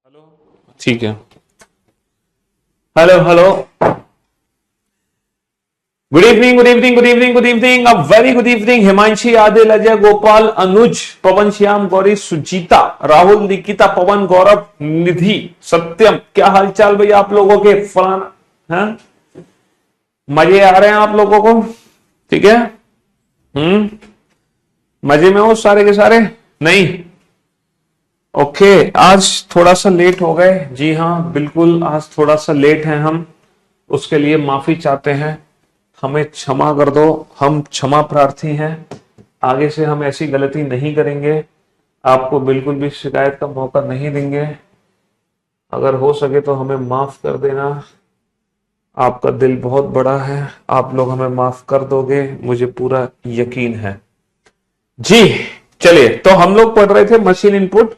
Hello, ठीक है। Hello hello, good evening good evening good evening good evening, a very good evening. Himanshi, Adil, Ajay, Gopal, Anuj, Pawan, Shyam, Gauri, Sujeeta, Rahul, Nikita, Pawan, Gaurav, Nidhi, Satyam, क्या हालचाल भैया आप लोगों के? फलाना है, मजे आ रहे हैं आप लोगों को? ठीक है। मजे में हो सारे के सारे? नहीं? ओके, आज थोड़ा सा लेट हो गए। जी हाँ, बिल्कुल, आज थोड़ा सा लेट हैं हम, उसके लिए माफी चाहते हैं। हमें क्षमा कर दो, हम क्षमा प्रार्थी हैं। आगे से हम ऐसी गलती नहीं करेंगे, आपको बिल्कुल भी शिकायत का मौका नहीं देंगे। अगर हो सके तो हमें माफ कर देना, आपका दिल बहुत बड़ा है, आप लोग हमें माफ कर दोगे, मुझे पूरा यकीन है जी। चलिए, तो हम लोग पढ़ रहे थे मशीन इनपुट,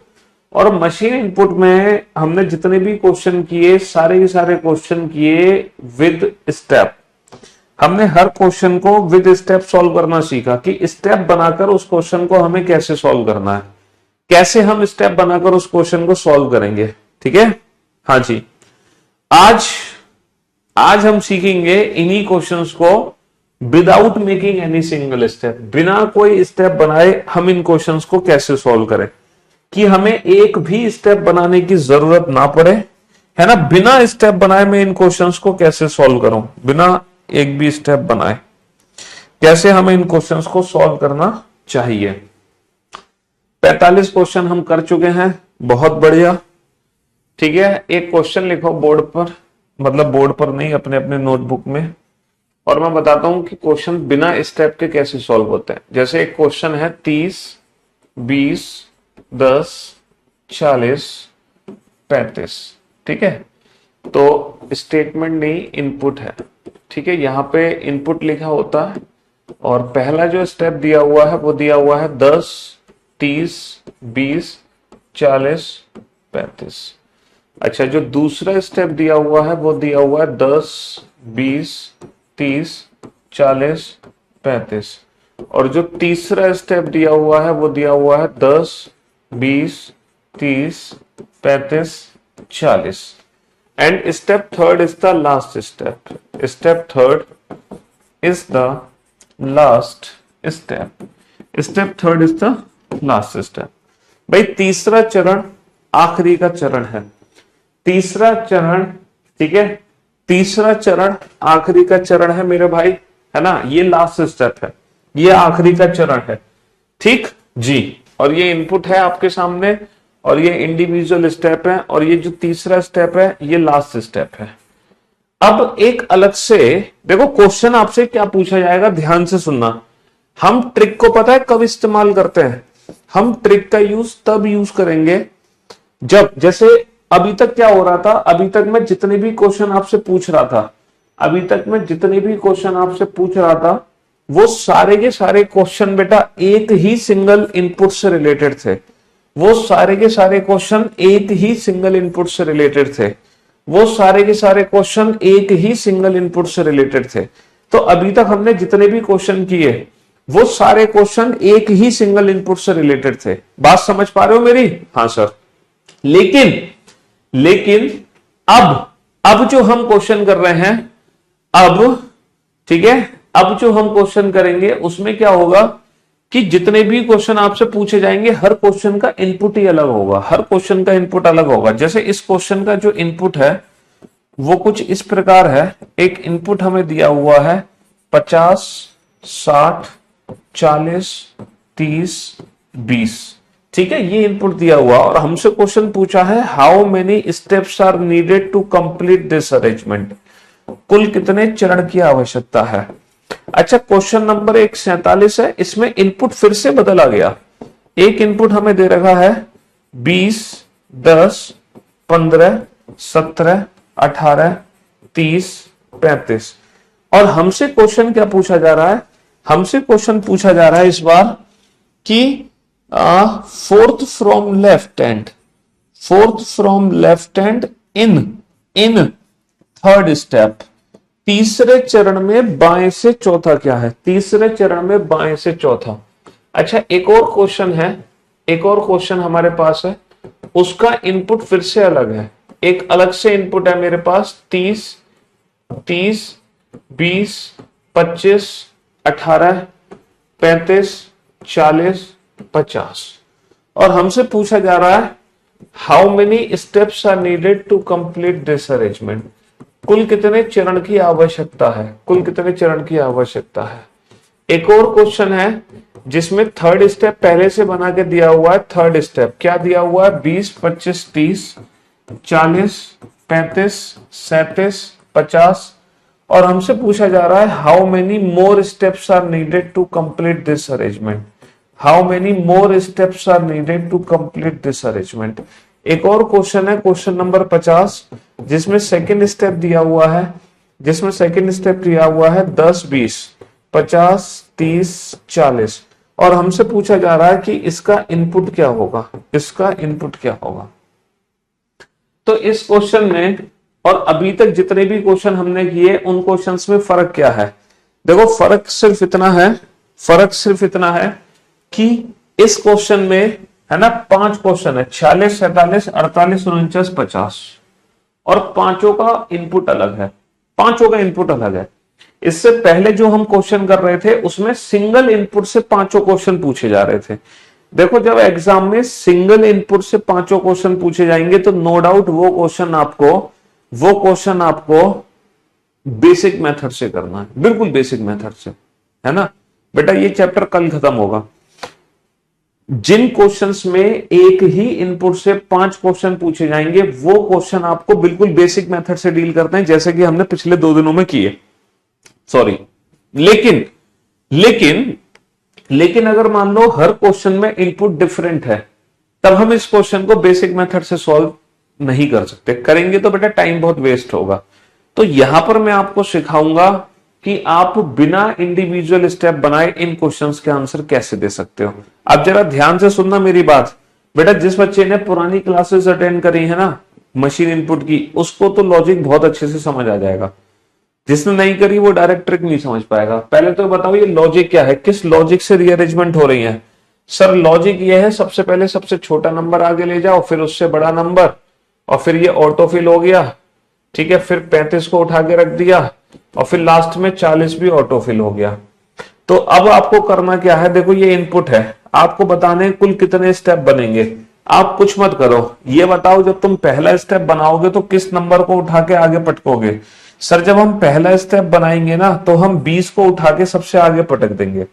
और मशीन इनपुट में हमने जितने भी क्वेश्चन किए, सारे के सारे क्वेश्चन किए विद स्टेप। हमने हर क्वेश्चन को विद स्टेप सॉल्व करना सीखा कि स्टेप बनाकर उस क्वेश्चन को हमें कैसे सॉल्व करना है, कैसे हम स्टेप बनाकर उस क्वेश्चन को सॉल्व करेंगे। ठीक है, हाँ जी। आज आज हम सीखेंगे इन्हीं क्वेश्चंस को without making any single step, बिना कोई स्टेप बनाए हम इन क्वेश्चंस को कैसे सॉल्व करें, कि हमें एक भी स्टेप बनाने की जरूरत ना पड़े, है ना। बिना स्टेप बनाए मैं इन क्वेश्चंस को कैसे सॉल्व करूं, बिना एक भी स्टेप बनाए कैसे हमें इन क्वेश्चंस को सॉल्व करना चाहिए। 45 क्वेश्चन हम कर चुके हैं, बहुत बढ़िया। ठीक है, एक क्वेश्चन लिखो बोर्ड पर, मतलब बोर्ड पर नहीं, अपने अपने नोटबुक में, और मैं बताता हूं कि क्वेश्चन बिना स्टेप के कैसे सॉल्व होते हैं। जैसे एक क्वेश्चन है 30, 20, 10, 40, 35। ठीक है, तो स्टेटमेंट नहीं, इनपुट है। ठीक है, यहां पे इनपुट लिखा होता है, और पहला जो स्टेप दिया हुआ है वो दिया हुआ है 10, 30, 20, 40, 35। अच्छा, जो दूसरा स्टेप दिया हुआ है वो दिया हुआ है 10, 20, 30, 40, 35। और जो तीसरा स्टेप दिया हुआ है वो दिया हुआ है 10, 20, 30, 35, 40। And step third is the last step. Step third is the last step. Step third is the last step. भाई, तीसरा चरण आखिरी का चरण है। तीसरा चरण, ठीक है, तीसरा चरण आखिरी का चरण है मेरे भाई, है ना। ये लास्ट स्टेप है, ये आखिरी का चरण है। ठीक जी, और ये इनपुट है आपके सामने, और ये इंडिविजुअल स्टेप है, और ये जो तीसरा स्टेप है ये लास्ट स्टेप है। अब एक अलग से देखो, क्वेश्चन आपसे क्या पूछा जाएगा, ध्यान से सुनना। हम ट्रिक को पता है कब इस्तेमाल करते हैं? हम ट्रिक का यूज तब यूज करेंगे जब, जैसे अभी तक क्या हो रहा था, अभी तक मैं जितने भी क्वेश्चन आपसे पूछ रहा था, अभी तक मैं जितने भी क्वेश्चन आपसे पूछ रहा था, वो सारे के सारे क्वेश्चन बेटा एक ही सिंगल इनपुट से रिलेटेड थे। वो सारे के सारे क्वेश्चन एक ही सिंगल इनपुट से रिलेटेड थे। वो सारे के सारे क्वेश्चन एक ही सिंगल इनपुट से रिलेटेड थे। तो अभी तक हमने जितने भी क्वेश्चन किए, वो सारे क्वेश्चन एक ही सिंगल इनपुट से रिलेटेड थे। बात समझ पा रहे हो मेरी? हाँ सर। लेकिन अब जो हम क्वेश्चन कर रहे हैं, अब ठीक है, अब जो हम क्वेश्चन करेंगे उसमें क्या होगा कि जितने भी क्वेश्चन आपसे पूछे जाएंगे, हर क्वेश्चन का इनपुट ही अलग होगा। हर क्वेश्चन का इनपुट अलग होगा। जैसे इस क्वेश्चन का जो इनपुट है वो कुछ इस प्रकार है। एक इनपुट हमें दिया हुआ है 50, 60, 40, 30, 20। ठीक है, ये इनपुट दिया हुआ, और हमसे क्वेश्चन पूछा है how many steps are needed to complete this arrangement. कुल कितने चरण की आवश्यकता है। अच्छा, क्वेश्चन नंबर 147 है, इसमें इनपुट फिर से बदला गया। एक इनपुट हमें दे रखा है 20, 10, 15, 17, 18, 30, 35, और हमसे क्वेश्चन क्या पूछा जा रहा है? हमसे क्वेश्चन पूछा जा रहा है इस बार कि fourth from left hand, fourth from left hand in third step. तीसरे चरण में बाएं से चौथा क्या है? तीसरे चरण में बाएं से चौथा। अच्छा, एक और क्वेश्चन है, एक और क्वेश्चन हमारे पास है। उसका इनपुट फिर से अलग है। एक अलग से इनपुट है मेरे पास 30, 20, 25, 18, 35, 40, 50 और हमसे पूछा जा रहा है how many steps are needed to complete this arrangement. कुल कितने चरण की आवश्यकता है, कुल कितने चरण की आवश्यकता है। एक और क्वेश्चन है जिसमें थर्ड स्टेप पहले से बना के दिया हुआ है। थर्ड स्टेप क्या दिया हुआ है, 20, 25, 30, 40, 35, 37, 50 और हमसे पूछा जा रहा है how many more steps are needed to complete this arrangement. How many more steps are needed to complete this arrangement. एक और क्वेश्चन है, क्वेश्चन नंबर 50, जिसमें सेकंड स्टेप दिया हुआ है, 10, 20, 50, 30, 40 और हमसे पूछा जा रहा है कि इसका इनपुट क्या होगा, इसका इनपुट क्या होगा। तो इस क्वेश्चन में और अभी तक जितने भी क्वेश्चन हमने किए उन क्वेश्चंस में फर्क क्या है। देखो फर्क सिर्फ इतना है, फर्क सिर्फ इतना है कि इस क्वेश्चन में है ना 5 क्वेश्चन है, 46, 47, 48, 49, 50 और पांचों का इनपुट अलग है, पांचों का इनपुट अलग है। इससे पहले जो हम क्वेश्चन कर रहे थे उसमें सिंगल इनपुट से पांचों क्वेश्चन पूछे जा रहे थे। देखो जब एग्जाम में सिंगल इनपुट से पांचों क्वेश्चन पूछे जाएंगे तो नो डाउट वो क्वेश्चन आपको बेसिक मेथड से करना है, बिल्कुल बेसिक मेथड से, है ना बेटा। ये चैप्टर कल खत्म होगा। जिन क्वेश्चंस में एक ही इनपुट से 5 क्वेश्चन पूछे जाएंगे वो क्वेश्चन आपको बिल्कुल बेसिक मेथड से डील करते हैं, जैसे कि हमने पिछले 2 दिनों में किए। सॉरी, लेकिन अगर मान लो हर क्वेश्चन में इनपुट डिफरेंट है तब हम इस क्वेश्चन को बेसिक मेथड से सॉल्व नहीं कर सकते। करेंगे तो बेटा टाइम बहुत वेस्ट होगा। तो यहां पर मैं आपको सिखाऊंगा कि आप बिना इंडिविजुअल स्टेप बनाए इन क्वेश्चंस के आंसर कैसे दे सकते हो। अब जरा ध्यान से सुनना मेरी बात बेटा। जिस बच्चे ने पुरानी क्लासेस अटेंड करी है ना मशीन इनपुट की, उसको तो लॉजिक बहुत अच्छे से समझ आ जाएगा। जिसने नहीं करी वो डायरेक्ट ट्रिक नहीं समझ पाएगा। पहले तो बताओ ये लॉजिक क्या है, किस लॉजिक से रीअरेंजमेंट हो रही है। सर लॉजिक ये है, सबसे पहले सबसे छोटा नंबर आगे ले जाओ, फिर उससे बड़ा नंबर, और फिर ये ऑटोफिल हो गया, ठीक है। फिर 35 को उठा के रख दिया और फिर लास्ट में 40 भी ऑटोफिल हो गया। तो अब आपको करना क्या है, देखो ये इनपुट है, आपको बताने कुल कितने स्टेप बनेंगे। आप कुछ मत करो, ये बताओ जब तुम पहला स्टेप बनाओगे तो किस नंबर को उठा के आगे पटकोगे। सर जब हम पहला स्टेप बनाएंगे ना तो हम 20 को उठा के सबसे आगे पटक देंगे।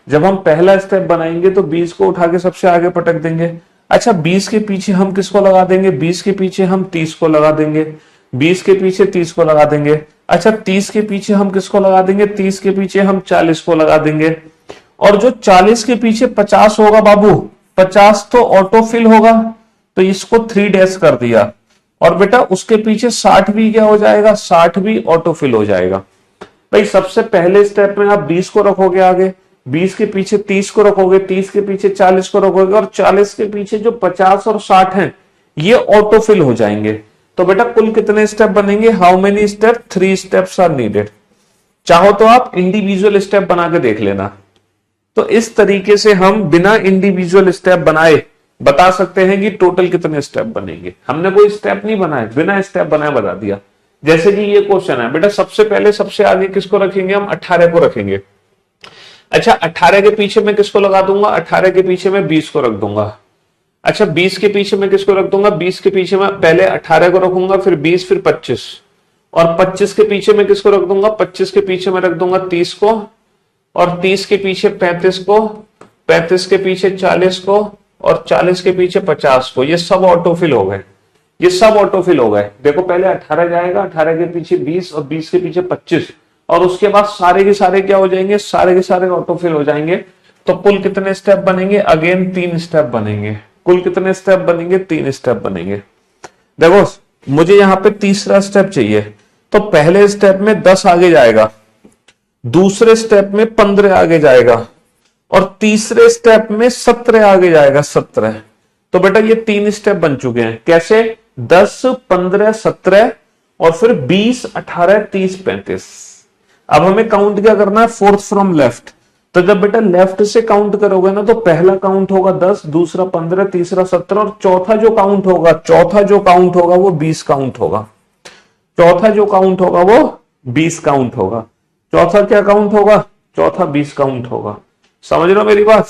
जब हम पहला स्टेप बनाएंगे तो 20 को उठा के सबसे आगे पटक देंगे। अच्छा 20 के पीछे हम किसको लगा देंगे, 20 के पीछे हम 30 को लगा देंगे, 20 के पीछे 30 को लगा देंगे। अच्छा 30 के पीछे हम किसको लगा देंगे, 30 के पीछे हम 40 को लगा देंगे। और जो 40 के पीछे 50 होगा बाबू, 50 तो ऑटोफिल होगा, तो इसको 3 डैश कर दिया। और बेटा उसके पीछे 60 भी क्या हो जाएगा, 60 भी ऑटोफिल हो जाएगा। भाई सबसे पहले स्टेप में आप 20 को रखोगे आगे, 20 के पीछे 30 को रखोगे, 30 के पीछे 40 को रखोगे और 40 के पीछे जो 50 और 60 हैं ये ऑटोफिल हो जाएंगे। तो बेटा कुल कितने स्टेप बनेंगे, how many step, 3 steps are needed. चाहो तो आप इंडिविजुअल स्टेप बना के देख लेना। तो इस तरीके से हम बिना इंडिविजुअल स्टेप बनाए बता सकते हैं कि टोटल कितने स्टेप बनेंगे। हमने कोई स्टेप नहीं बनाए, बिना स्टेप बनाए बता दिया। जैसे कि ये क्वेश्चन है बेटा, सबसे पहले सबसे आगे किसको रखेंगे, हम 18 को रखेंगे। अच्छा 18 के पीछे मैं किसको लगा दूंगा, 18 के पीछे मैं 20 को रख दूंगा। अच्छा 20 के पीछे मैं किसको रख दूंगा, 20 के पीछे मैं पहले 18 को रखूंगा, फिर 20, फिर 25 और 25 के पीछे मैं किसको रख दूंगा, 25 के पीछे मैं रख दूंगा 30 को और 30 के पीछे 35 को, 35 के पीछे 40 को और 40 के पीछे 50 को। ये सब ऑटोफिल हो गए, ये सब ऑटोफिल हो गए। देखो पहले 18 जाएगा, 18 के पीछे 20 और 20 के पीछे 25 और उसके बाद सारे के सारे क्या हो जाएंगे, सारे के सारे ऑटोफिल हो जाएंगे। तो कुल कितने स्टेप बनेंगे, अगेन 3 स्टेप बनेंगे। कुल कितने स्टेप बनेंगे, 3 स्टेप बनेंगे। देखो मुझे यहां पे तीसरा स्टेप चाहिए, तो पहले स्टेप में 10 आगे जाएगा, दूसरे स्टेप में 15 आगे जाएगा और तीसरे स्टेप में 17 आगे जाएगा, 17। तो बेटा ये 3 स्टेप बन चुके हैं। कैसे, 10, 15, 17 और फिर 20, 18, 30, 35। अब हमें काउंट क्या करना है, फोर्थ फ्रॉम लेफ्ट। तो जब बेटा लेफ्ट से काउंट करोगे ना तो पहला काउंट होगा 10, दूसरा 15, तीसरा 17 और चौथा जो काउंट होगा वो 20 काउंट होगा। चौथा जो काउंट होगा वो 20 काउंट होगा। चौथा क्या काउंट होगा? चौथा 20 काउंट होगा। समझ रहे हो मेरी बात?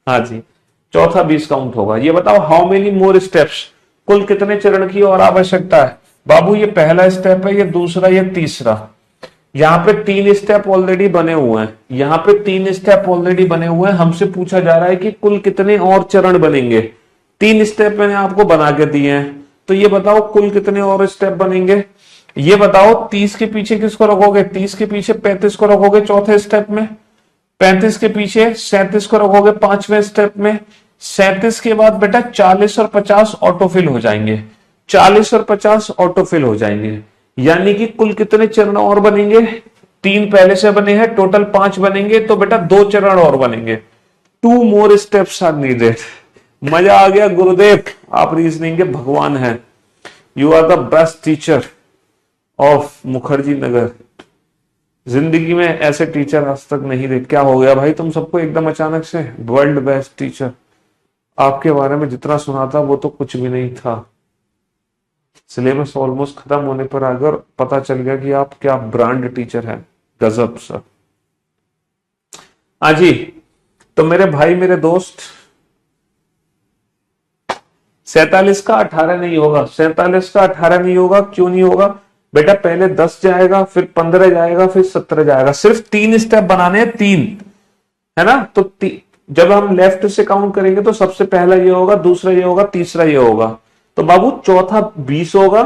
हाँ जी, चौथा 20 काउंट होगा। ये बताओ हाउ मेनी मोर स्टेप्स, कुल कितने चरण की और आवश्यकता है? बाबू ये पहला स्टेप है, ये दूसरा, ये तीसरा। यहाँ पे 3 स्टेप ऑलरेडी बने हुए हैं, यहाँ पे 3 स्टेप ऑलरेडी बने हुए हैं। हमसे पूछा जा रहा है कि कुल कितने और चरण बनेंगे। 3 स्टेप मैंने आपको बना के दिए हैं, तो ये बताओ कुल कितने और स्टेप बनेंगे। ये बताओ 30 के पीछे किसको रखोगे? 30 के पीछे 35 को रखोगे चौथे स्टेप में, 35 के पीछे 37 को रखोगे पांचवें स्टेप में, 37 के बाद बेटा 40 और 50 ऑटोफिल हो जाएंगे, 40 और 50 ऑटोफिल हो जाएंगे। यानी कि कुल कितने चरण और बनेंगे? 3 पहले से बने हैं, टोटल 5 बनेंगे, तो बेटा 2 चरण और बनेंगे। 2 मोर स्टेप्स आर नीडेड। मजा आ गया गुरुदेव, आप रीजनिंग के भगवान हैं। You are the best teacher of Mukherjee Nagar. जिंदगी में ऐसे टीचर आज तक नहीं देखे। क्या हो गया भाई तुम सबको एकदम अचानक से? वर्ल्ड बेस्ट टीचर, आपके बारे में जितना सुना था वो तो कुछ भी नहीं था। सिलेबस ऑलमोस्ट खत्म होने पर आकर पता चल गया कि आप क्या ब्रांड टीचर हैं। गजब सर। हाँ जी, तो मेरे भाई मेरे दोस्त, 47 का 18 नहीं होगा, 47 का 18 नहीं होगा। क्यों नहीं होगा बेटा? पहले 10 जाएगा, फिर 15 जाएगा, फिर 17 जाएगा। सिर्फ 3 स्टेप बनाने हैं, 3 है ना। तो जब हम लेफ्ट से काउंट करेंगे तो सबसे पहला ये होगा, दूसरा ये होगा, तीसरा ये होगा। तो बाबू चौथा 20 होगा,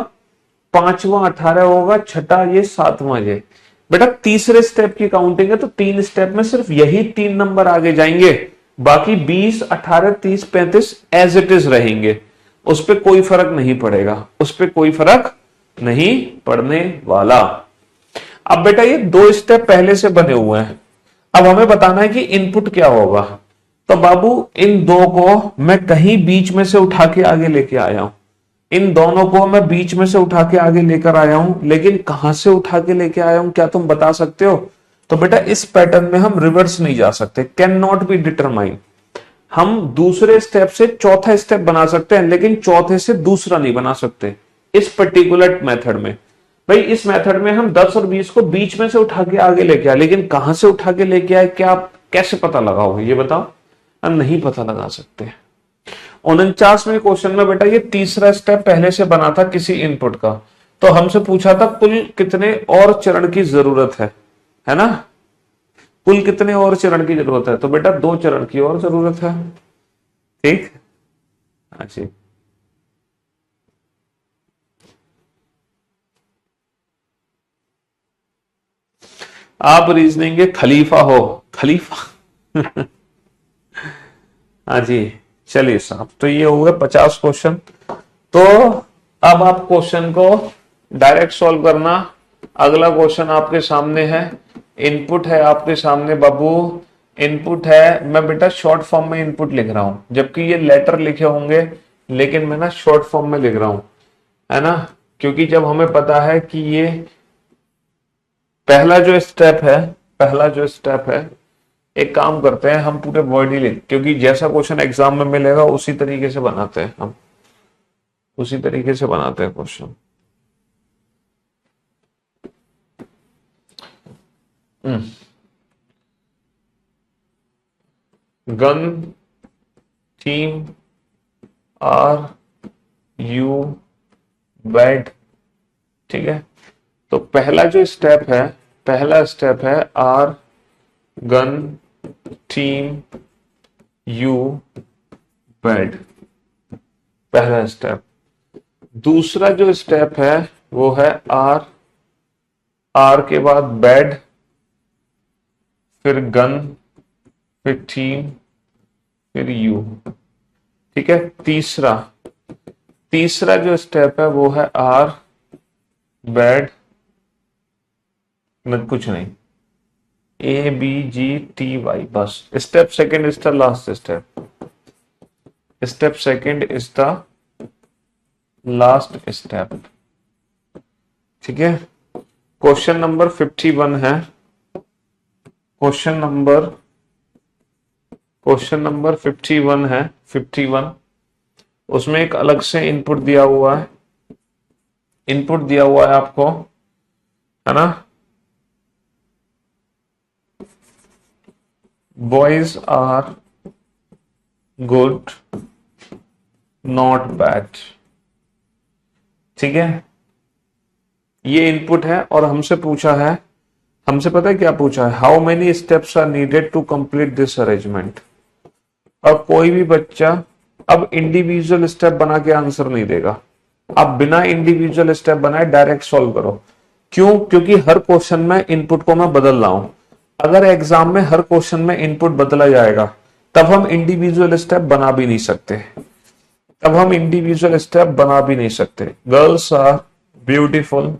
पांचवा 18 होगा, छठा ये, सातवां ये। बेटा तीसरे स्टेप की काउंटिंग है तो 3 स्टेप में सिर्फ यही 3 नंबर आगे जाएंगे, बाकी 20, 18, 30, 35 एज इट इज रहेंगे। उस पर कोई फर्क नहीं पड़ेगा, उस पर कोई फर्क नहीं पड़ने वाला। अब बेटा ये 2 स्टेप पहले से बने हुए हैं, अब हमें बताना है कि इनपुट क्या होगा। तो बाबू इन 2 को मैं कहीं बीच में से उठा के आगे लेके आया हूं, इन दोनों को मैं बीच में से उठा के आगे लेकर आया हूं, लेकिन कहां से उठा के लेके आया हूं क्या तुम बता सकते हो? तो बेटा इस पैटर्न में हम रिवर्स नहीं जा सकते, कैन नॉट बी डिटरमाइन। हम दूसरे स्टेप से चौथा स्टेप बना सकते हैं, लेकिन चौथे से दूसरा नहीं बना सकते इस पर्टिकुलर मेथड में। भाई इस मेथड में हम 10 और 20 को बीच में से उठा के आगे लेके आए, लेकिन कहां से उठा के लेके आए क्या आप कैसे पता लगाओगे ये बताओ? हम नहीं पता लगा सकते। 49वें क्वेश्चन में बेटा ये तीसरा स्टेप पहले से बना था किसी इनपुट का, तो हमसे पूछा था कुल कितने और चरण की जरूरत है ना। कुल कितने और चरण की जरूरत है? तो बेटा 2 चरण की और जरूरत है। ठीक, अच्छा आप रीजनिंग के खलीफा हो, खलीफा। हाँ जी, चलिए साहब, तो ये हो गए 50 क्वेश्चन। तो अब आप क्वेश्चन को डायरेक्ट सॉल्व करना। अगला क्वेश्चन आपके सामने है, इनपुट है आपके सामने बाबू, इनपुट है। मैं बेटा शॉर्ट फॉर्म में इनपुट लिख रहा हूं, जबकि ये लेटर लिखे होंगे, लेकिन मैं ना शॉर्ट फॉर्म में लिख रहा हूं, है ना। क्योंकि जब हमें पता है कि ये पहला जो स्टेप है, एक काम करते हैं हम पूरे वर्ड ही लिख, क्योंकि जैसा क्वेश्चन एग्जाम में मिलेगा उसी तरीके से बनाते हैं हम, उसी तरीके से बनाते हैं question. Gun team are you bad, ठीक है। तो पहला स्टेप है are gun team you bad, पहला स्टेप। दूसरा जो स्टेप है वो है आर के बाद बैड, फिर गन, फिर टीम, फिर यू, ठीक है। तीसरा जो स्टेप है वो है आर बैड, कुछ नहीं, ABGTY, बस। Step second is the last step, ठीक है। क्वेश्चन नंबर 51 है, क्वेश्चन नंबर क्वेश्चन नंबर 51 है, 51। उसमें एक अलग से इनपुट दिया हुआ है, इनपुट दिया हुआ है आपको, है ना। Boys are good not bad, ठीक है। ये इनपुट है और हमसे पूछा है, हमसे पता है क्या पूछा है, how many steps are needed to complete this arrangement. और कोई भी बच्चा अब इंडिविजुअल स्टेप बना के आंसर नहीं देगा, आप बिना इंडिविजुअल स्टेप बनाए डायरेक्ट सॉल्व करो। क्यों? क्योंकि हर क्वेश्चन में इनपुट को मैं बदल रहा हूं। अगर एग्जाम में हर क्वेश्चन में इनपुट बदला जाएगा तब हम इंडिविजुअल स्टेप बना भी नहीं सकते, तब हम इंडिविजुअल स्टेप बना भी नहीं सकते। Girls are beautiful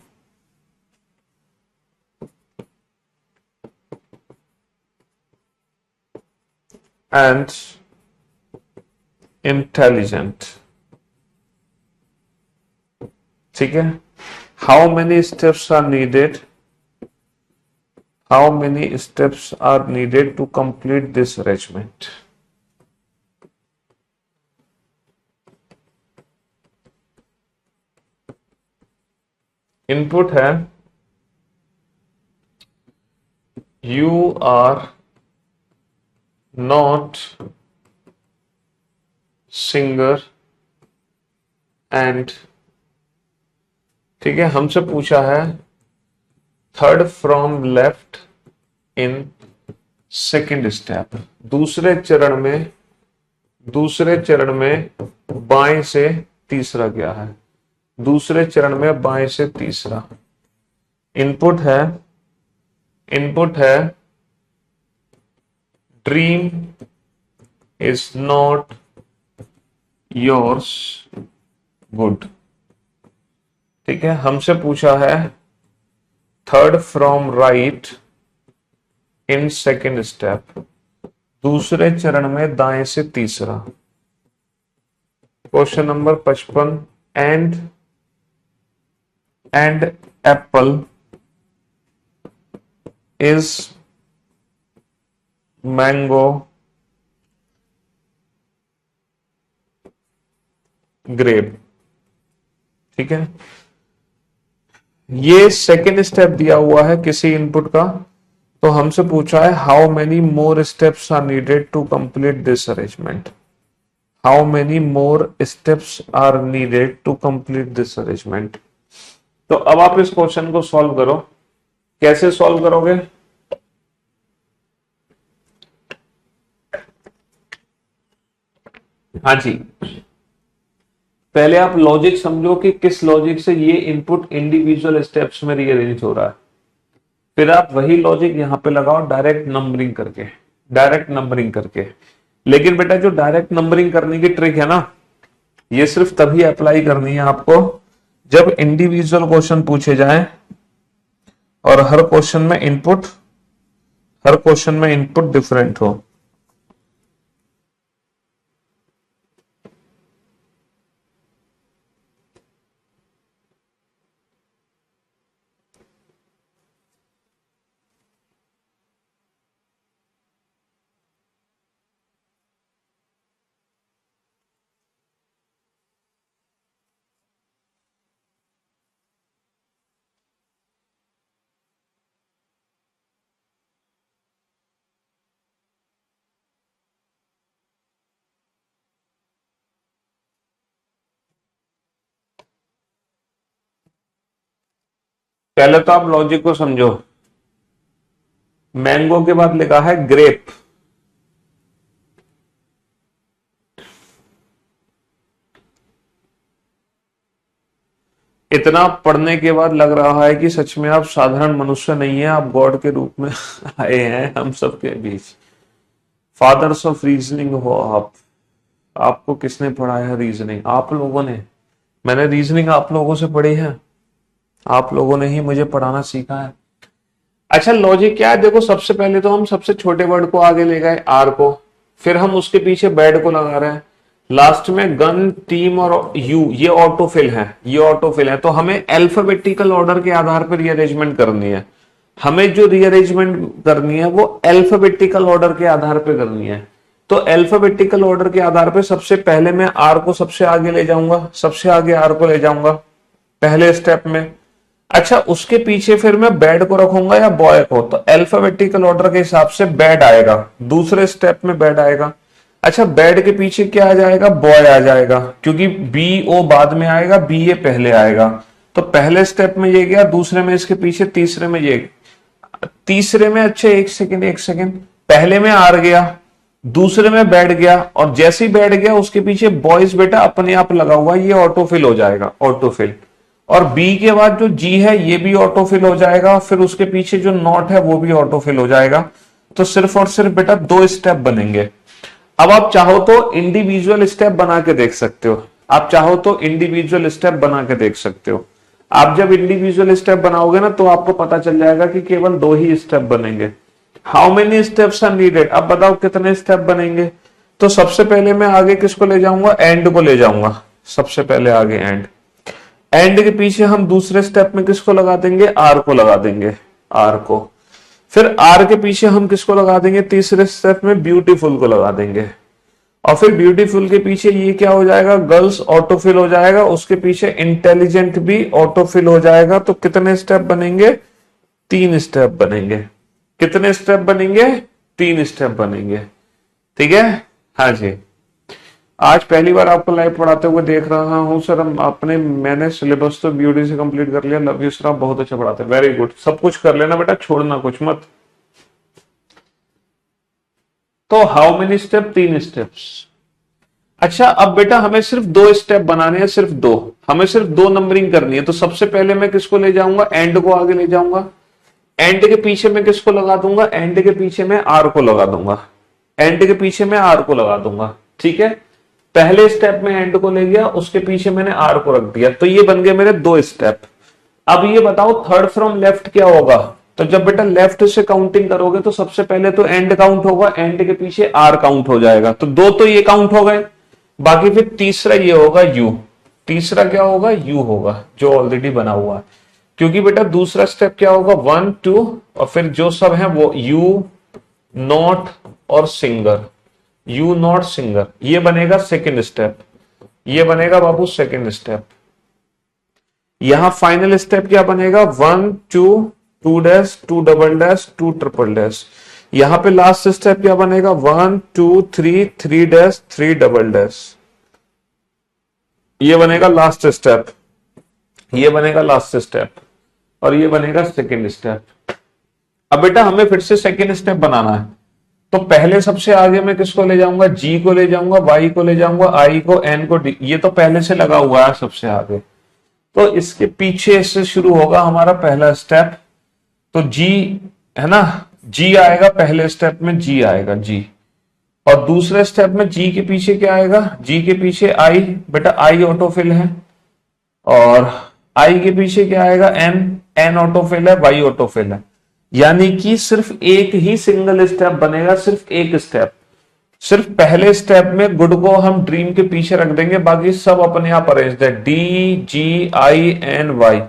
and intelligent, ठीक है। How many steps are needed, how many steps are needed to complete this arrangement. Input है you are not singer and, ठीक है। हमसे पूछा है third from left in second step, दूसरे चरण में बाएं से तीसरा क्या है, दूसरे चरण में बाएं से तीसरा। इनपुट है dream is not yours good, ठीक है। हमसे पूछा है third from right in second step, दूसरे चरण में दाएं से तीसरा। Question number 55, and apple is mango grape, ठीक है। ये सेकेंड स्टेप दिया हुआ है किसी इनपुट का, तो हमसे पूछा है how many more steps are needed to complete this arrangement, how many more steps are needed to complete this arrangement. तो अब आप इस क्वेश्चन को सॉल्व करो। कैसे सॉल्व करोगे? हाँ जी, पहले आप लॉजिक समझो कि किस लॉजिक से ये इनपुट इंडिविजुअल स्टेप्स में रीअरेंज हो रहा है, फिर आप वही लॉजिक यहां पे लगाओ डायरेक्ट नंबरिंग करके। लेकिन बेटा जो डायरेक्ट नंबरिंग करने की ट्रिक है ना, ये सिर्फ तभी अप्लाई करनी है आपको जब इंडिविजुअल क्वेश्चन पूछे जाए और हर क्वेश्चन में इनपुट डिफरेंट हो। पहले तो आप लॉजिक को समझो। मैंगो के बाद लिखा है ग्रेप, इतना पढ़ने के बाद लग रहा है कि सच में आप साधारण मनुष्य नहीं है, आप गॉड के रूप में आए हैं हम सबके बीच। फादर्स ऑफ रीजनिंग हो आप। आपको किसने पढ़ाया है रीजनिंग? आप लोगों ने। मैंने रीजनिंग आप लोगों से पढ़ी है, आप लोगों ने ही मुझे पढ़ाना सीखा है। अच्छा, लॉजिक क्या है? देखो, सबसे पहले तो हम सबसे छोटे वर्ड को आगे ले गए, आर को, फिर हम उसके पीछे बैड को लगा रहे हैं, लास्ट में गन, टीम और यू, ये ऑटोफिल है, तो हमें अल्फाबेटिकल ऑर्डर के आधार पर रीअरेंजमेंट करनी है। हमें जो रीअरेंजमेंट करनी है वो अल्फाबेटिकल ऑर्डर के आधार पर करनी है। तो अल्फाबेटिकल ऑर्डर के आधार पे सबसे पहले मैं आर को सबसे आगे ले जाऊंगा, सबसे आगे आर को ले जाऊंगा पहले स्टेप में। अच्छा, उसके पीछे फिर मैं बेड को रखूंगा या बॉय को, तो अल्फाबेटिकल ऑर्डर के हिसाब से बेड आएगा, दूसरे स्टेप में बेड आएगा। अच्छा, बेड के पीछे क्या आ जाएगा, बॉय आ जाएगा, क्योंकि बी ओ बाद में आएगा, बी ए पहले आएगा। तो पहले स्टेप में ये गया, दूसरे में इसके पीछे, तीसरे में ये, तीसरे में, अच्छा एक सेकंड एक सेकंड, पहले में आर गया, दूसरे में बैठ गया, और जैसे ही बैठ गया उसके पीछे बॉयज बेटा अपने आप लगा हुआ, ये ऑटोफिल हो जाएगा, ऑटोफिल। और बी के बाद जो जी है ये भी ऑटोफिल हो जाएगा, फिर उसके पीछे जो नॉट है वो भी ऑटोफिल हो जाएगा। तो सिर्फ और सिर्फ बेटा 2 स्टेप बनेंगे। अब आप चाहो तो इंडिविजुअल स्टेप बना के देख सकते हो, आप चाहो तो इंडिविजुअल स्टेप बना के देख सकते हो। आप जब इंडिविजुअल स्टेप बनाओगे ना तो आपको पता चल जाएगा कि केवल 2 ही स्टेप बनेंगे। How many steps are needed, अब बताओ कितने स्टेप बनेंगे। तो सबसे पहले मैं आगे किसको ले जाऊंगा, एंड को ले जाऊंगा, सबसे पहले आगे एंड। एंड के पीछे हम दूसरे स्टेप में किसको लगा देंगे, आर को लगा देंगे, आर को। फिर आर के पीछे हम किसको लगा देंगे, तीसरे स्टेप में ब्यूटीफुल को लगा देंगे। और फिर ब्यूटीफुल के पीछे ये क्या हो जाएगा, गर्ल्स ऑटोफिल हो जाएगा, उसके पीछे इंटेलिजेंट भी ऑटोफिल हो जाएगा। तो कितने स्टेप बनेंगे, 3 स्टेप बनेंगे। कितने स्टेप बनेंगे, 3 स्टेप बनेंगे। ठीक है, हाँ जी। आज पहली बार आपको लाइव पढ़ाते हुए देख रहा हूं सर। मैंने सिलेबस तो ब्यूटी से कंप्लीट कर लिया। लव यू सर, आप बहुत अच्छा पढ़ाते हैं, वेरी गुड। सब कुछ कर लेना बेटा, छोड़ना कुछ मत। तो हाउ मेनी स्टेप, 3 स्टेप्स। अच्छा, अब बेटा हमें सिर्फ 2 स्टेप बनाने हैं, सिर्फ 2, हमें सिर्फ 2 नंबरिंग करनी है। तो सबसे पहले मैं किसको ले जाऊंगा, एंड को आगे ले जाऊंगा। एंड के पीछे मैं किसको लगा दूंगा, एंड के पीछे मैं आर को लगा दूंगा, एंड के पीछे मैं आर को लगा दूंगा। ठीक है, पहले स्टेप में एंड को ले गया, उसके पीछे मैंने आर को रख दिया। तो ये बन गए मेरे 2 स्टेप। अब ये बताओ थर्ड फ्रॉम लेफ्ट क्या होगा। तो जब बेटा लेफ्ट से काउंटिंग करोगे तो सबसे पहले तो एंड काउंट होगा, एंड के पीछे आर काउंट हो जाएगा। तो 2 तो ये काउंट हो गए, बाकी फिर तीसरा ये होगा यू। तीसरा क्या होगा, यू होगा, जो ऑलरेडी बना हुआ है। क्योंकि बेटा दूसरा स्टेप क्या होगा, 1 2, और फिर जो सब है वो यू नॉट और सिंगर, यू नॉट सिंगर, ये बनेगा सेकेंड स्टेप, ये बनेगा बाबू सेकेंड स्टेप। यहां फाइनल स्टेप क्या बनेगा, 1 2 2 dash 2 double dash 2 triple dash. यहां पे लास्ट स्टेप क्या बनेगा, 1 2 3 3 डैश 3 डबल डैश। ये बनेगा लास्ट स्टेप, ये बनेगा लास्ट स्टेप, और ये बनेगा सेकेंड स्टेप। अब बेटा हमें फिर से सेकेंड स्टेप बनाना है। तो पहले सबसे आगे मैं किसको ले जाऊंगा, जी को ले जाऊंगा, वाई को ले जाऊंगा, आई को, एन को, डी। ये तो पहले से लगा हुआ है सबसे आगे। तो इसके पीछे से शुरू होगा हमारा पहला स्टेप। तो जी है ना, जी आएगा पहले स्टेप में, जी आएगा जी। और दूसरे स्टेप में जी के पीछे क्या आएगा, जी के पीछे आई, बेटा आई ऑटोफिल है। और आई के पीछे क्या आएगा, एन, एन ऑटोफिल है, वाई ऑटोफिल है। यानी कि सिर्फ एक ही सिंगल स्टेप बनेगा, सिर्फ एक स्टेप। सिर्फ पहले स्टेप में गुड को हम ड्रीम के पीछे रख देंगे, बाकी सब अपने आप अरेंज है, D G I N Y.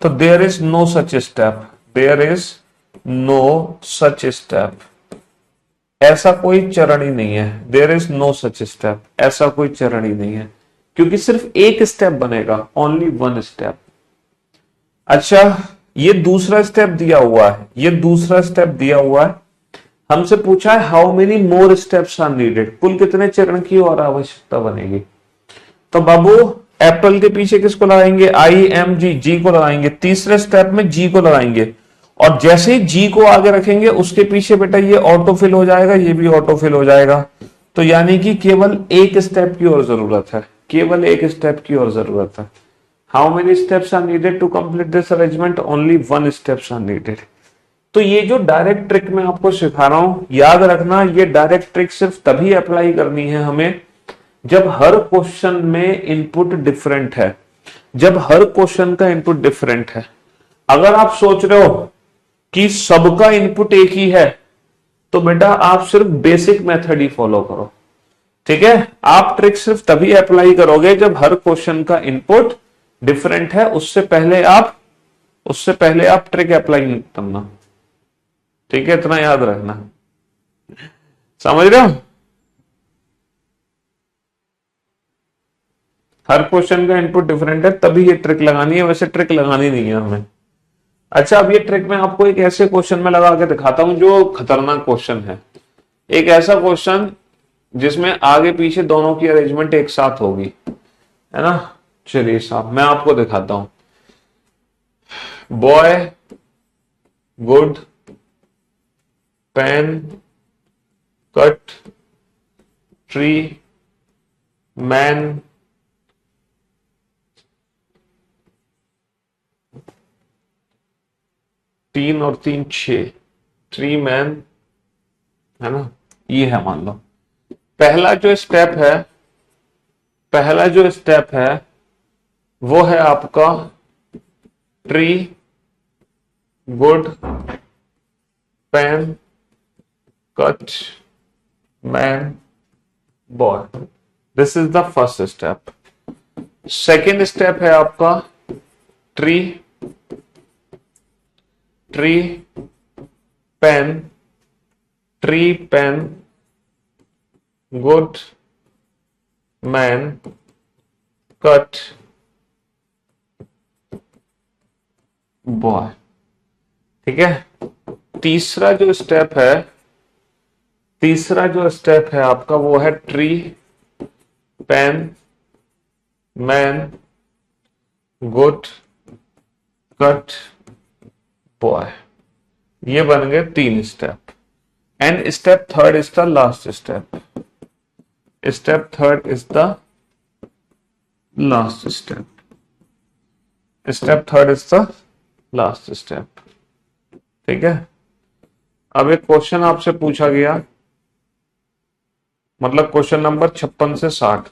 तो there is no such step, there is no such step. ऐसा कोई चरण ही नहीं है, there is no such step, ऐसा कोई चरण ही नहीं है, क्योंकि सिर्फ एक स्टेप बनेगा, ओनली 1 स्टेप। अच्छा, ये दूसरा स्टेप दिया हुआ है, ये दूसरा स्टेप दिया हुआ है। हमसे पूछा है how many more steps are needed, कुल कितने चरण की और आवश्यकता बनेगी। तो बाबू एप्पल के पीछे किसको लगाएंगे, आई एम जी, जी को लगाएंगे। तीसरे स्टेप में जी को लगाएंगे, और जैसे ही जी को आगे रखेंगे उसके पीछे बेटा ये ऑटोफिल हो जाएगा, ये भी ऑटोफिल हो जाएगा। तो यानी कि केवल एक स्टेप की और जरूरत है, केवल एक स्टेप की और जरूरत है। How many steps are needed to complete this arrangement, only 1 steps are needed. तो ये जो डायरेक्ट ट्रिक मैं आपको सिखा रहा हूं, याद रखना, ये डायरेक्ट ट्रिक सिर्फ तभी अप्लाई करनी है हमें जब हर क्वेश्चन में इनपुट डिफरेंट है, जब हर क्वेश्चन का इनपुट डिफरेंट है। अगर आप सोच रहे हो कि सबका इनपुट एक ही है तो बेटा आप सिर्फ बेसिक मेथड ही फॉलो करो। ठीक है, आप ट्रिक सिर्फ तभी अप्लाई करोगे जब हर क्वेश्चन का इनपुट डिफरेंट है, उससे पहले आप ट्रिक अप्लाई नहीं करना। ठीक है, इतना याद रखना, समझ रहे हो। हर क्वेश्चन का इनपुट डिफरेंट है, तभी ये ट्रिक लगानी है, वैसे ट्रिक लगानी नहीं है हमें। अच्छा, अब ये ट्रिक मैं आपको एक ऐसे क्वेश्चन में लगा के दिखाता हूं जो खतरनाक क्वेश्चन है। एक ऐसा क्वेश्चन जिसमें आगे पीछे दोनों की अरेंजमेंट एक साथ होगी, है ना। चलिए साहब, मैं आपको दिखाता हूं। Boy, good, pen, cut, tree, man, तीन और तीन 6, ट्री, मैन, है ना। ये है, मान लो पहला जो स्टेप है वो है आपका tree, good, pen, cut, man, boy. This is the first step. Second step है आपका tree, pen, tree, pen, good, man, cut, boy. ठीक है। तीसरा जो स्टेप है आपका वो है tree, pen, man, good, cut, boy. ये बन गए 3 step. And step third is the last step. Step third is the last step. Step third is the last step. ठीक है। अब एक क्वेश्चन आपसे पूछा गया, मतलब क्वेश्चन नंबर 56 से 60,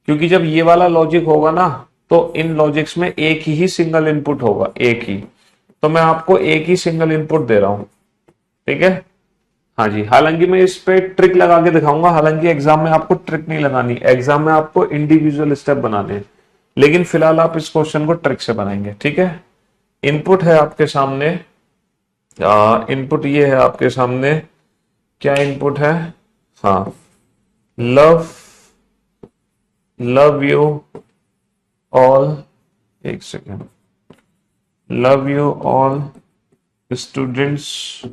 क्योंकि जब ये वाला लॉजिक होगा ना तो इन लॉजिक्स में एक ही सिंगल इनपुट होगा, एक ही। तो मैं आपको एक ही सिंगल इनपुट दे रहा हूं। ठीक है। हाँ जी, हालांकि मैं इस पे ट्रिक लगा के दिखाऊंगा, हालांकि एग्जाम में आपको ट्रिक नहीं लगानी, एग्जाम में आपको इंडिविजुअल स्टेप बनाने हैं, लेकिन फिलहाल आप इस क्वेश्चन को ट्रिक से बनाएंगे। ठीक है। इनपुट है आपके सामने, इनपुट ये है आपके सामने। क्या इनपुट है? हाँ, लव यू ऑल, एक second, love you all students,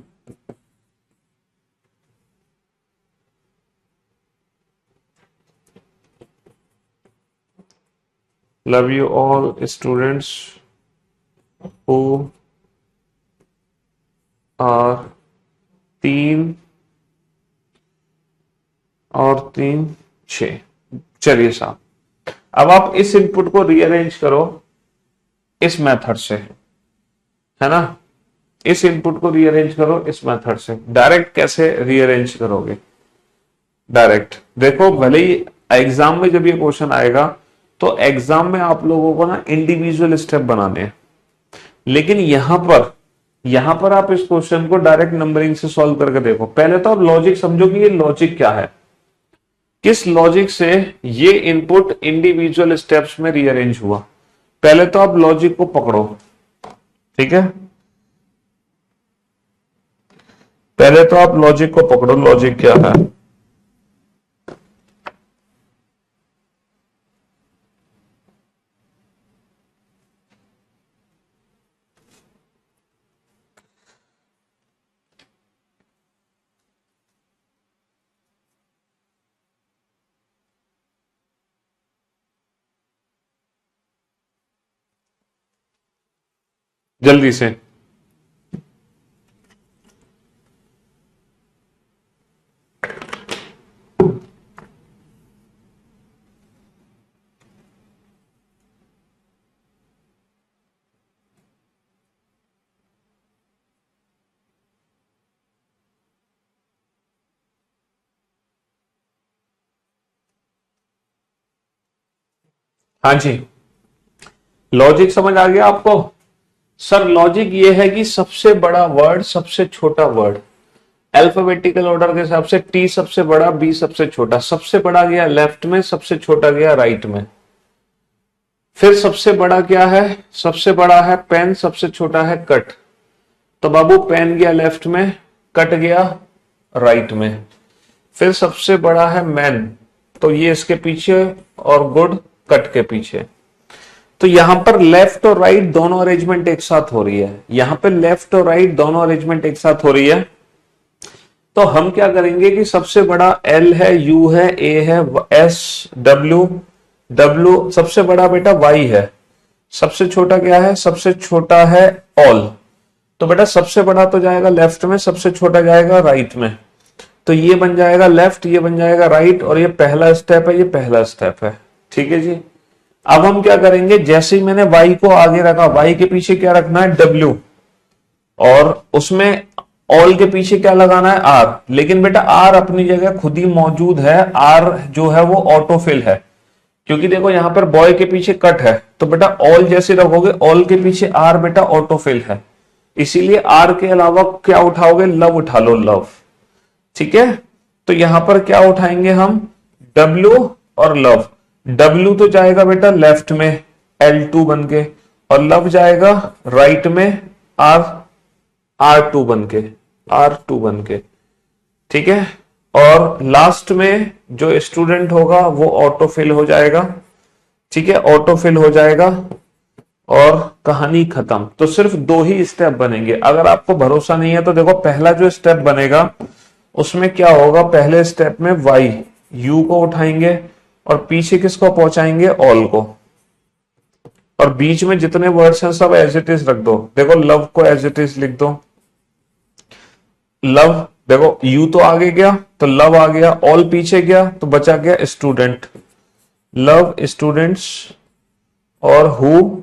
love you all students who are 3 और 3 6। चलिए साहब, अब आप इस इनपुट को रीअरेंज करो इस मेथड से, है ना। इस इनपुट को रीअरेंज करो इस मेथड से। डायरेक्ट कैसे रीअरेंज करोगे? डायरेक्ट देखो, भले ही एग्जाम में जब ये क्वेश्चन आएगा तो एग्जाम में आप लोगों को ना इंडिविजुअल स्टेप बनाने हैं, लेकिन यहां पर आप इस क्वेश्चन को डायरेक्ट नंबरिंग से सॉल्व करके देखो। पहले तो आप लॉजिक समझो कि ये लॉजिक क्या है, किस लॉजिक से ये इनपुट इंडिविजुअल स्टेप्स में रीअरेंज हुआ। पहले तो आप लॉजिक को पकड़ो। ठीक है, पहले तो आप लॉजिक को पकड़ो। लॉजिक क्या है? जल्दी से। हाँ जी, लॉजिक समझ आ गया आपको? सर लॉजिक ये है कि सबसे बड़ा वर्ड, सबसे छोटा वर्ड, अल्फाबेटिकल ऑर्डर के हिसाब से टी सबसे बड़ा, बी सबसे छोटा। सबसे बड़ा गया लेफ्ट में, सबसे छोटा गया राइट में। फिर सबसे बड़ा क्या है? सबसे बड़ा है पेन, सबसे छोटा है कट। तो बाबू पेन गया लेफ्ट में, कट गया राइट में। फिर सबसे बड़ा है मैन, तो ये इसके पीछे, और गुड कट के पीछे। तो यहां पर लेफ्ट और राइट दोनों अरेंजमेंट एक साथ हो रही है, यहां पे लेफ्ट और राइट दोनों अरेंजमेंट एक साथ हो रही है। तो हम क्या करेंगे कि सबसे बड़ा L है, U है, A है, S, W, W सबसे बड़ा बेटा Y है, सबसे छोटा क्या है, सबसे छोटा है ऑल। तो बेटा सबसे बड़ा तो जाएगा लेफ्ट में, सबसे छोटा जाएगा राइट में। तो ये बन जाएगा लेफ्ट, ये बन जाएगा राइट, और ये पहला स्टेप है, ये पहला स्टेप है। ठीक है जी। अब हम क्या करेंगे, जैसे ही मैंने y को आगे रखा, y के पीछे क्या रखना है, w, और उसमें ऑल के पीछे क्या लगाना है, r। लेकिन बेटा r अपनी जगह खुद ही मौजूद है, r जो है वो ऑटोफिल है, क्योंकि देखो यहां पर बॉय के पीछे कट है, तो बेटा ऑल जैसे रखोगे, ऑल के पीछे r बेटा ऑटोफिल है, इसीलिए r के अलावा क्या उठाओगे, लव उठा लो, लव। ठीक है, तो यहां पर क्या उठाएंगे हम, W और लव। W तो जाएगा बेटा लेफ्ट में L2 बन के, और लव जाएगा राइट में R2 बन के, R2 बन के। ठीक है, और लास्ट में जो स्टूडेंट होगा वो ऑटोफिल हो जाएगा। ठीक है, ऑटोफिल हो जाएगा और कहानी खत्म। तो सिर्फ 2 ही स्टेप बनेंगे। अगर आपको भरोसा नहीं है तो देखो, पहला जो स्टेप बनेगा उसमें क्या होगा, पहले स्टेप में y u को उठाएंगे और पीछे किसको पहुंचाएंगे, ऑल को, और बीच में जितने वर्ड्स हैं सब एज इट इज रख दो। देखो लव को एज इट इज लिख दो, लव। देखो u तो आगे गया तो लव आ गया, ऑल पीछे गया तो बचा गया स्टूडेंट, लव स्टूडेंट्स, और हु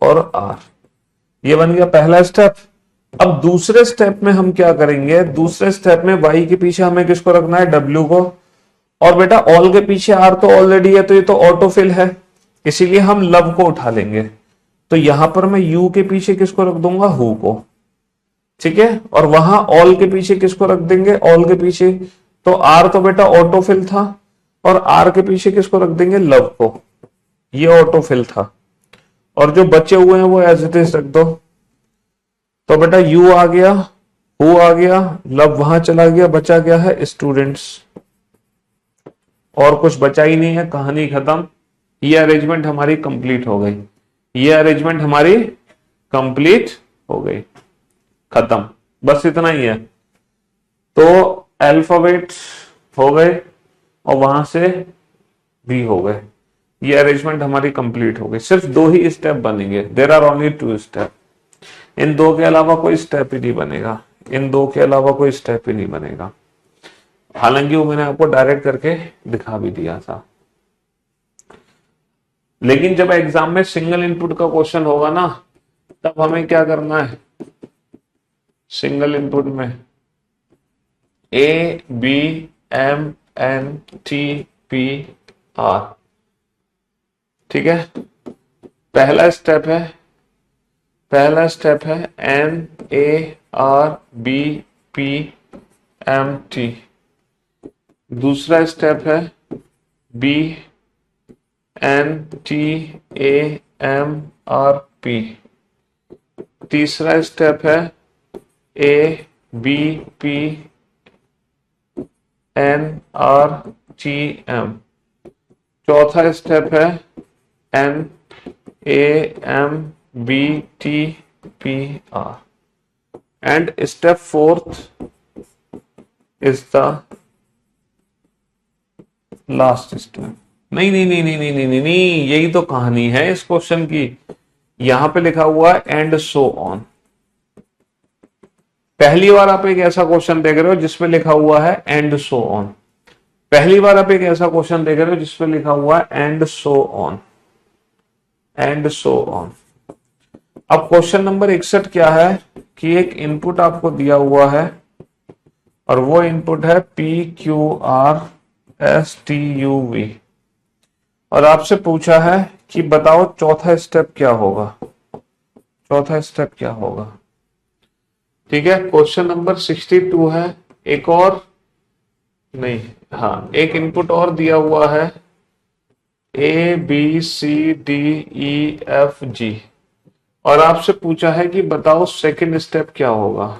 और आर। ये बन गया पहला स्टेप। अब दूसरे स्टेप में हम क्या करेंगे, दूसरे स्टेप में y के पीछे हमें किसको रखना है, w को, और बेटा ऑल के पीछे r तो ऑलरेडी है, तो ये तो ऑटोफिल है, इसीलिए हम लव को उठा लेंगे। तो यहां पर मैं u के पीछे किसको रख दूंगा, हु को। ठीक है, और वहां ऑल के पीछे किसको रख देंगे, ऑल के पीछे तो r तो बेटा ऑटोफिल था, और r के पीछे किसको रख देंगे, लव को, ये ऑटोफिल था, और जो बचे हुए हैं वो एज इट इज रख दो। तो बेटा u आ गया, हु आ गया, लव वहां चला गया, बचा गया है स्टूडेंट्स, और कुछ बचा ही नहीं है, कहानी खत्म। ये अरेंजमेंट हमारी कंप्लीट हो गई, ये अरेंजमेंट हमारी कंप्लीट हो गई, खत्म, बस इतना ही है। तो अल्फाबेट हो गए और वहां से भी हो गए, ये अरेंजमेंट हमारी कंप्लीट हो गई। सिर्फ 2 ही स्टेप बनेंगे, देयर आर ओनली 2 स्टेप। इन 2 के अलावा कोई स्टेप ही नहीं बनेगा, इन 2 के अलावा कोई स्टेप ही नहीं बनेगा। हालांकि वो मैंने आपको डायरेक्ट करके दिखा भी दिया था, लेकिन जब एग्जाम में सिंगल इनपुट का क्वेश्चन होगा ना, तब हमें क्या करना है, सिंगल इनपुट में A B M N T P R। ठीक है, पहला स्टेप है N A R B P M T। दूसरा स्टेप है B N T A M R P। तीसरा स्टेप है A B P N R T M। चौथा step है N A M B T P R। And step 4th is the last step. नहीं नहीं नहीं नहीं नहीं नहीं नहीं नहीं, यही तो कहानी है इस क्वेश्चन की। यहां पे लिखा हुआ है एंड सो ऑन। पहली बार आप एक ऐसा क्वेश्चन देख रहे हो जिसमें लिखा हुआ है एंड सो ऑन। पहली बार आप एक ऐसा क्वेश्चन देख रहे हो जिसमें लिखा हुआ है and so on, and so on. अब क्वेश्चन नंबर 61 क्या है कि एक इनपुट आपको दिया हुआ है और वो इनपुट है PQRSTUV, और आपसे पूछा है कि बताओ चौथा स्टेप क्या होगा, चौथा स्टेप क्या होगा। ठीक है, क्वेश्चन नंबर 62 है। एक और नहीं, हाँ एक इनपुट और दिया हुआ है ABCDEFG, और आपसे पूछा है कि बताओ सेकंड स्टेप क्या होगा।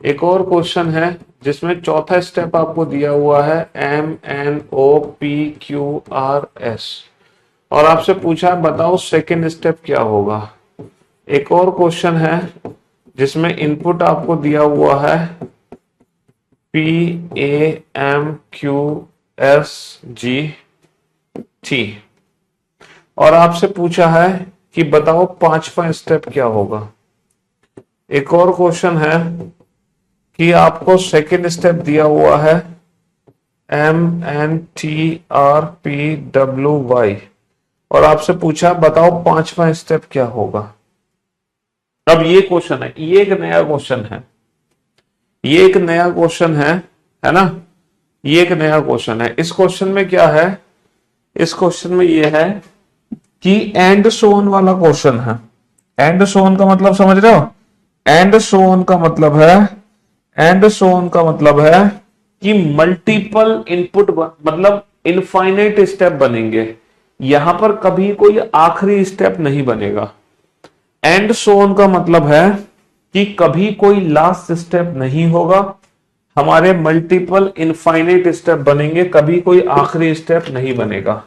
एक और क्वेश्चन है जिसमें चौथा स्टेप आपको दिया हुआ है MNOPQRS, और आपसे पूछा है बताओ सेकंड स्टेप क्या होगा। एक और क्वेश्चन है जिसमें इनपुट आपको दिया हुआ है PAMQSGT और आपसे पूछा है कि बताओ पांचवा स्टेप क्या होगा। एक और क्वेश्चन है कि आपको सेकंड स्टेप दिया हुआ है MNTRPWY और आपसे पूछा बताओ पांचवा स्टेप क्या होगा। अब ये क्वेश्चन है, ये एक नया क्वेश्चन है, ये एक नया क्वेश्चन है ना, ये एक नया क्वेश्चन है। इस क्वेश्चन में क्या है, इस क्वेश्चन में ये है कि एंड सोन वाला क्वेश्चन है। एंड सोन का मतलब समझ रहे हो, एंड सोन का मतलब है, एंड सोन का मतलब है कि मल्टीपल इनपुट मतलब इनफाइनाइट स्टेप बनेंगे, यहां पर कभी कोई आखिरी स्टेप नहीं बनेगा। एंड सोन का मतलब है कि कभी कोई लास्ट स्टेप नहीं होगा, हमारे मल्टीपल इनफाइनाइट स्टेप बनेंगे, कभी कोई आखिरी स्टेप नहीं बनेगा।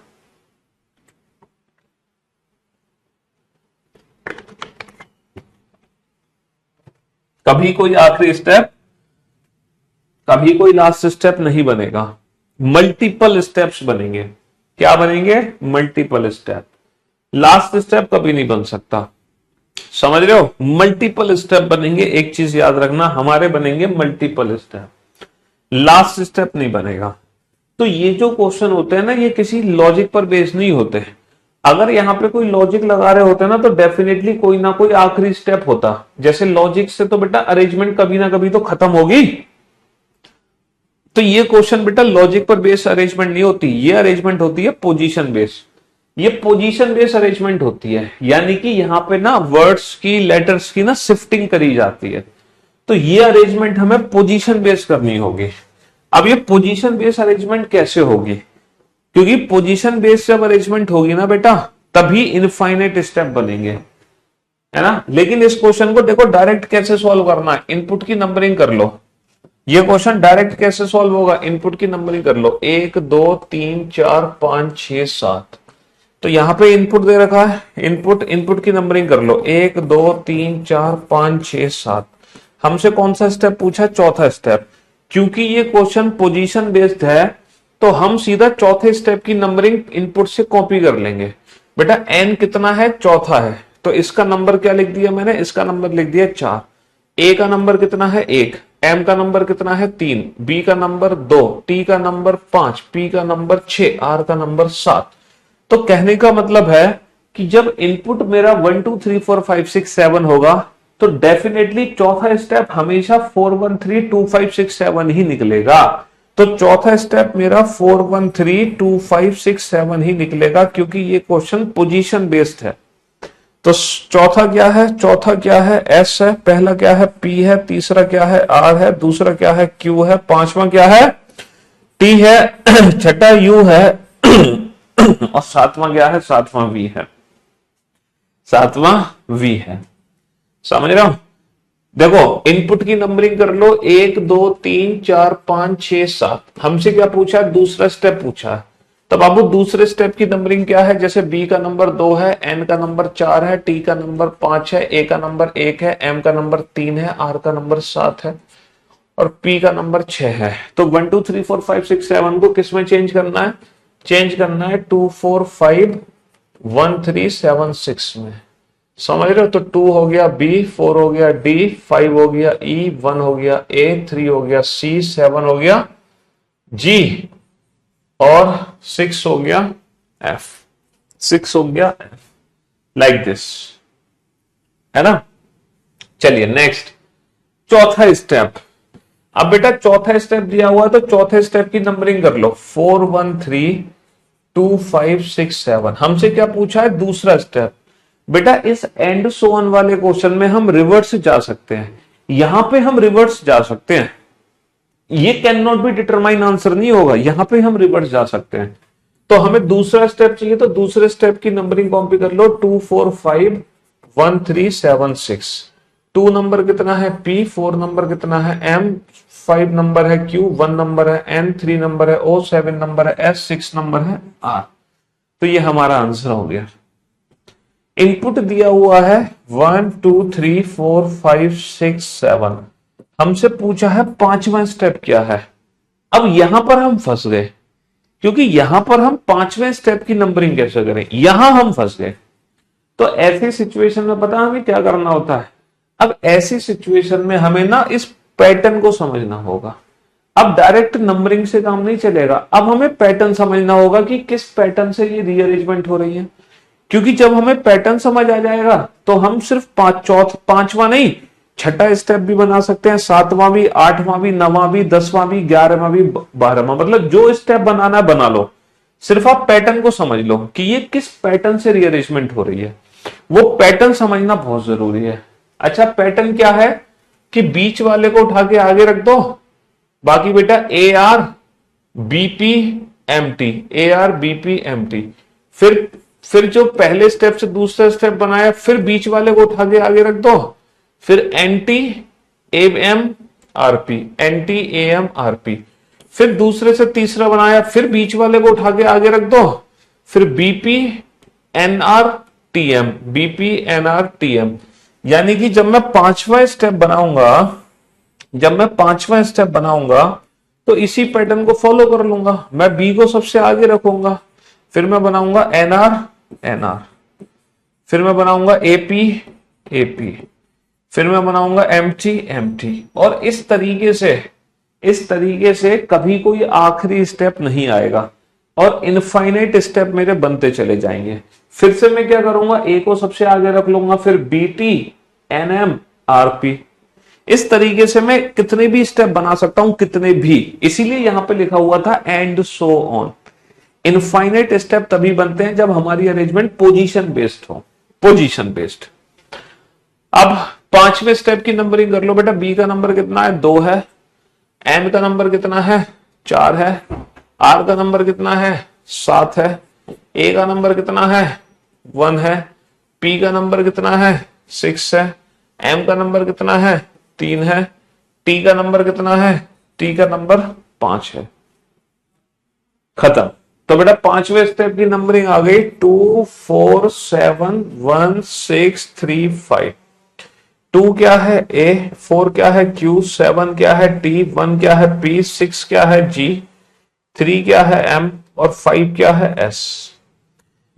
कभी कोई आखिरी स्टेप, कभी कोई लास्ट स्टेप नहीं बनेगा, मल्टीपल स्टेप्स बनेंगे। क्या बनेंगे, मल्टीपल स्टेप। लास्ट स्टेप कभी नहीं बन सकता, समझ रहे हो, मल्टीपल स्टेप बनेंगे। एक चीज याद रखना, हमारे बनेंगे मल्टीपल स्टेप, लास्ट स्टेप नहीं बनेगा। तो ये जो क्वेश्चन होते हैं ना, ये किसी लॉजिक पर बेस्ड नहीं होते। अगर यहां पे कोई लॉजिक लगा रहे होते ना तो डेफिनेटली कोई ना कोई आखिरी स्टेप होता। जैसे लॉजिक से तो बेटा अरेंजमेंट कभी ना कभी तो खत्म होगी। तो ये क्वेश्चन बेटा लॉजिक पर बेस्ड अरेंजमेंट नहीं होती, ये अरेंजमेंट होती है पोजीशन बेस्ड। ये पोजीशन बेस्ड अरेंजमेंट होती है, यानी कि यहां पे ना वर्ड्स की, लेटर्स की ना शिफ्टिंग करी जाती है। तो ये अरेंजमेंट हमें पोजीशन बेस्ड करनी होगी। अब ये पोजीशन बेस्ड अरेंजमेंट कैसे होगी, क्योंकि पोजीशन बेस्ड जब अरेंजमेंट होगी ना बेटा तभी इनफाइनाइट स्टेप बनेंगे, है ना। लेकिन इस क्वेश्चन को देखो डायरेक्ट कैसे सॉल्व करना है, इनपुट की नंबरिंग कर लो। ये क्वेश्चन डायरेक्ट कैसे सॉल्व होगा, इनपुट की नंबरिंग कर लो, 1 2 3 4 5 6 7। तो यहां पे इनपुट दे रखा है, इनपुट, इनपुट की नंबरिंग कर लो, 1 2 3 4 5 6 7। हमसे कौन सा स्टेप पूछा, चौथा स्टेप। क्योंकि ये क्वेश्चन पोजीशन बेस्ड है तो हम सीधा चौथे स्टेप की नंबरिंग इनपुट से कॉपी कर लेंगे। बेटा एन कितना है, चौथा है, तो इसका नंबर क्या लिख दिया मैंने, इसका नंबर लिख दिया 4। ए का नंबर कितना है 1, एम का नंबर कितना है 3, बी का नंबर 2, टी का नंबर 5, पी का नंबर 6, आर का नंबर 7। तो कहने का मतलब है कि जब इनपुट मेरा 1 2 3 4 5 6 7 होगा तो डेफिनेटली चौथा स्टेप हमेशा 4 1 3 2 5 6 7 ही निकलेगा। तो चौथा स्टेप मेरा 4 1 3 2 5 6 7 ही निकलेगा, क्योंकि ये क्वेश्चन पोजीशन बेस्ड है। तो चौथा क्या है, चौथा क्या है, एस है, पहला क्या है, पी है, तीसरा क्या है, आर है, दूसरा क्या है, क्यू है, पांचवा क्या है, टी है, छठा यू है और सातवां क्या है, सातवां वी है, सातवां वी है। समझ रहे हो, देखो इनपुट की नंबरिंग कर लो, 1 2 3 4 5 6 7। हमसे क्या पूछा, दूसरा स्टेप पूछा है। तो बाबू दूसरे स्टेप की नंबरिंग क्या है, जैसे बी का नंबर 2 है, एन का नंबर 4 है, टी का नंबर 5 है, ए का नंबर 1 है, एम का नंबर 3 है, आर का नंबर 7 है और पी का नंबर 6 है। तो 1 2 3 4 5 6 7 को किस में चेंज करना है, चेंज करना है 2 4 5 1 3 7 6 में। समझ रहे हो, तो 2 हो गया बी, 4 हो गया डी, 5 हो गया ई, 1 हो गया ए, 3 हो गया सी, 7 हो गया जी और 6 हो गया एफ, 6 हो गया एफ, लाइक दिस, है ना। चलिए नेक्स्ट, चौथा स्टेप। अब बेटा चौथा स्टेप दिया हुआ है तो चौथे स्टेप की नंबरिंग कर लो, 4 1 3 2 5 6 7। हमसे क्या पूछा है, दूसरा स्टेप। बेटा इस एंड सो ऑन वाले क्वेश्चन में हम रिवर्स जा सकते हैं, यहां पे हम रिवर्स जा सकते हैं, ये can not be determine answer नहीं होगा, यहां पे हम रिवर्स जा सकते हैं। तो हमें दूसरा स्टेप चाहिए, तो दूसरे स्टेप की नंबरिंग कॉपी कर लो, 2 4 5 1 3 7 6। 2 नंबर कितना है पी, 4 नंबर कितना है एम, 5 नंबर है क्यू, 1 नंबर है एन, 3 नंबर है ओ, 7 नंबर है एस, 6 नंबर है आर। तो ये हमारा आंसर हो गया। इनपुट दिया हुआ है 1 2 3 4 5 6 7, हमसे पूछा है पांचवा स्टेप क्या है। अब यहां पर हम फंस गए, क्योंकि यहां पर हम पांचवें स्टेप की नंबरिंग कैसे करें, यहां हम फंस गए। तो ऐसी सिचुएशन में पता हमें क्या करना होता है। अब ऐसी सिचुएशन में हमें ना इस पैटर्न को समझना होगा। अब डायरेक्ट नंबरिंग से काम नहीं चलेगा, अब हमें पैटर्न समझना होगा कि किस पैटर्न से ये रीअरेंजमेंट हो रही है। क्योंकि जब हमें पैटर्न समझ आ जाएगा तो हम सिर्फ पांचवा नहीं, छठा स्टेप भी बना सकते हैं, सातवां भी, आठवां भी, नवां भी, 10वां भी, 11वां भी, 12वां, मतलब जो स्टेप बनाना है बना लो। सिर्फ आप पैटर्न को समझ लो कि ये किस पैटर्न से रीअरेंजमेंट हो रही है, वो पैटर्न समझना बहुत जरूरी है। अच्छा, पैटर्न क्या है कि बीच वाले को उठा के आगे रख दो, बाकी बेटा A R B P M T, A R B P M T. फिर जो पहले स्टेप से दूसरा स्टेप बनाया, फिर बीच वाले को उठा के आगे रख दो, फिर N T A M R P, N T A M R P. फिर दूसरे से तीसरा बनाया, फिर बीच वाले को उठा के आगे रख दो, फिर B P N R T M, B P N R T M. यानी कि जब मैं पांचवा स्टेप बनाऊंगा तो इसी पैटर्न को फॉलो कर लूंगा। मैं बी को सबसे आगे रखूंगा, फिर मैं बनाऊंगा एन आर एन आर, फिर मैं बनाऊंगा एपी एपी, फिर मैं बनाऊंगा एम टी। और इस तरीके से कभी कोई आखिरी स्टेप नहीं आएगा और इनफाइनाइट स्टेप मेरे बनते चले जाएंगे। फिर से मैं क्या करूंगा, ए को सबसे आगे रख लूंगा, फिर B T N M R P. इस तरीके से मैं कितने भी स्टेप बना सकता हूं, कितने भी। इसीलिए यहां पे लिखा हुआ था and so on. Infinite step तभी बनते हैं जब हमारी अरेंजमेंट पोजीशन बेस्ड हो, पोजीशन बेस्ड। अब पांचवें स्टेप की नंबरिंग कर लो बेटा। बी का नंबर कितना है, 2 है। एन का नंबर कितना है, 4 है। आर का नंबर कितना है, 7 है। ए का नंबर कितना है, 1 है। पी का नंबर कितना है, 6 है। एम का नंबर कितना है, 3 है। टी का नंबर कितना है, टी का नंबर 5 है। खत्म। तो बेटा पांचवें स्टेप की नंबरिंग आ गई 2 4 7 1 6 3 5। 2 क्या है ए, 4 क्या है क्यू, 7 क्या है टी, 1 क्या है पी, 6 क्या है जी, 3 क्या है एम और 5 क्या है एस।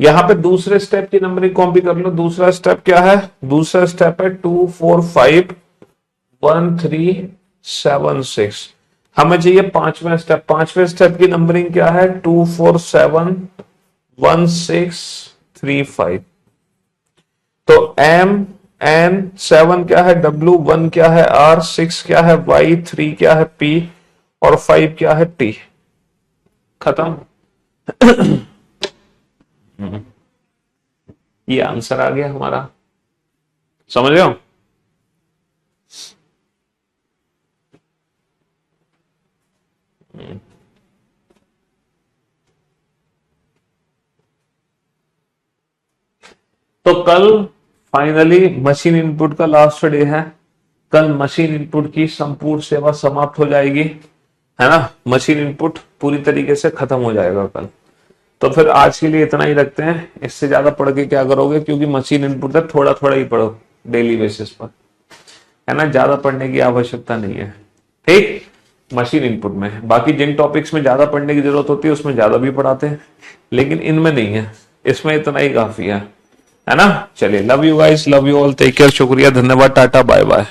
यहां पे दूसरे स्टेप की नंबरिंग कॉपी कर लो। दूसरा स्टेप क्या है, दूसरा स्टेप है 2 4 5 1 3 7 6। हमें चाहिए पांचवें स्टेप। पांचवें स्टेप की नंबरिंग क्या है, 2 4 7 1 6 3 5। तो एम एन, 7 क्या है डब्ल्यू, 1 क्या है आर, 6 क्या है वाई, 3 क्या है पी और 5 क्या है टी। खत्म। ये आंसर आ गया हमारा, समझ रहे हो। तो कल फाइनली मशीन इनपुट का लास्ट डे है। कल मशीन इनपुट की संपूर्ण सेवा समाप्त हो जाएगी, है ना। मशीन इनपुट पूरी तरीके से खत्म हो जाएगा कल। तो फिर आज के लिए इतना ही रखते हैं। इससे ज्यादा पढ़ के क्या करोगे, क्योंकि मशीन इनपुट है, थोड़ा थोड़ा ही पढ़ो डेली बेसिस पर, है ना। ज्यादा पढ़ने की आवश्यकता नहीं है, ठीक। मशीन इनपुट में बाकी जिन टॉपिक्स में ज्यादा पढ़ने की जरूरत होती है उसमें ज्यादा भी पढ़ाते हैं, लेकिन इनमें नहीं है। इसमें इतना ही काफी है ना। चलिए, love you guys, love you all, take care, शुक्रिया, धन्यवाद, टाटा, बाय बाय।